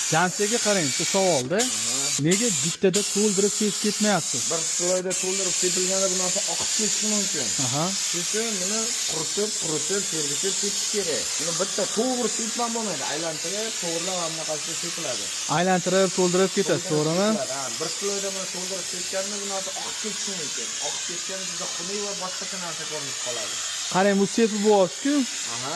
Jamshidga qarang, bu savolda. Nega bittada to'ldirib ketmayapsiz? Bir sloyda to'ldirib sepilganda bu narsa oqib ketishi mumkin. Aha. Shuning buni quritib, sergitib ketish kerak. Buni bitta to'g'ri sepman bo'lmaydi. Aylantirib, to'g'rilab hamma qasida sepiladi. Aylantirib, to'ldirib ketasiz, to'g'rimi? Ha, bir sloyda buni to'ldirib sepganda bu narsa oqib ketishi mumkin. Oqib ketganda juda xunuk va boshqacha narsa ko'rinib qoladi. Qarang, bu sepib bo'lyapti-ku.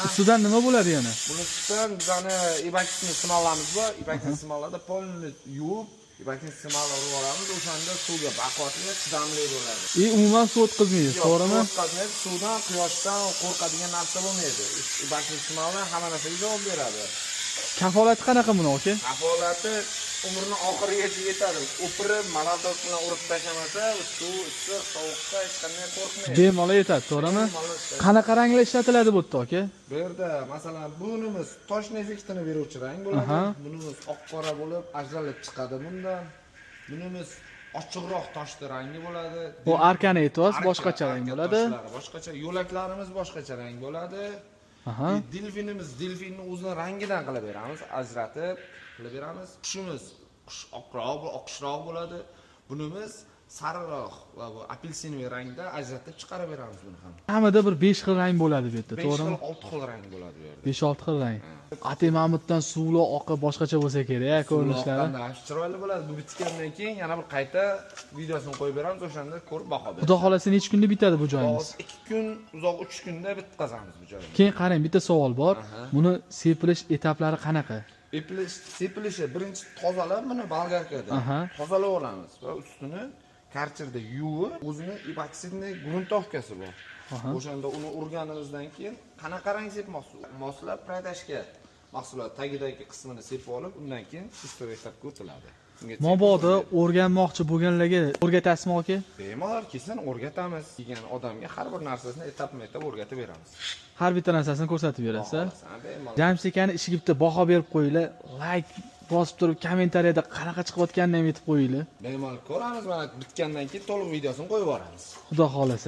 Ustidan nima bo'ladi yana? Buni ustidan bizani ipakchini simovlamiz bor. Ipakchini simovlarda polni yuvib, ipakchini simovlar urib olamiz. O'shanda suvga baquvvatli, chidamli bo'ladi. Umuman suv o'tkazmaysiz, to'g'rimi? O'tkazmaydi. Suvdan, quyoshdan qo'rqadigan narsa bo'lmaydi. Ipakchini simovlar hamma narsaga javob beradi. Kafolati qanaqa buni, aka? Kafolati umrning oxirigacha yetadi. O'pirib, malatot bilan urib tashlamasa, suv, issiq, sovuqqa hech qanday qo'rqmaydi. Bemalol yetadi, to'g'rimi? Qanaqa ranglar ishlatiladi bu yerda, aka? Bu yerda masalan bunimiz toshni effektini beruvchi rang bo'ladi. Bunimiz oq-qora bo'lib ajralib chiqadi bundan. Bunimiz ochiqroq toshli rangi bo'ladi. Bu arkani e'tiboz boshqacha rang bo'ladi. Boshqacha, yo'laklarimiz boshqacha rang bo'ladi. Aha. Delfinni o'zining rangidan qilib beramiz, ajratib qilib beramiz. Qushimiz oqishroq bo'ladi. Bunimiz sariroq va bu apelsinli rangda ajratib chiqarib beramiz buni ham. Hamida bir 5 xil rang bo'ladi bu yerda, to'g'rimi? 6 xil rang bo'ladi bu yerda. 5-6 xil rang. Ati Mamutdan suvlar oqib boshqacha bo'lsa kerak, ko'rinishlari. Chiroyli bo'ladi. Bu bitgandan keyin yana bir qayta videosini qo'yib beramiz, o'shanda ko'rib baho beramiz. Xudo xolasa necha kunda bitadi bu joyingiz? 2 kun, uzoq 3 kunda bitkazamiz bu joyni. Keyin qarang, bitta savol bor. Buni sepilish etaplari qanaqa? Sepilishi birinchi tozalab, buni bolgarkada tozalab olamiz va ustini karchirda yuvib, o'zini ipaksidni gruntovkasi bor. O'shanda uni urganimizdan keyin qanaqa rang sepmoqchi, moslab proydashga mahsulot tagidagi qismini sepib olib, undan keyin chista etapga o'tiladi. Mabodo o'rganmoqchi bo'lganlarga o'rgatasizmi, aka? Bemalol kesin o'rgatamiz. Degan odamga har bir narsasini etap-etap o'rgatib beramiz. Har bitta narsasini ko'rsatib berasiz. Jamshid akani ishiga bitta baho berib qo'yinglar. Like bosib turib, kommentariyada qanaqa chiqayotganini ham aytib qo'yinglar. Bemalol ko'ramiz, mana bitgandan keyin to'liq videosini qo'yib boramiz. Xudo xolasa.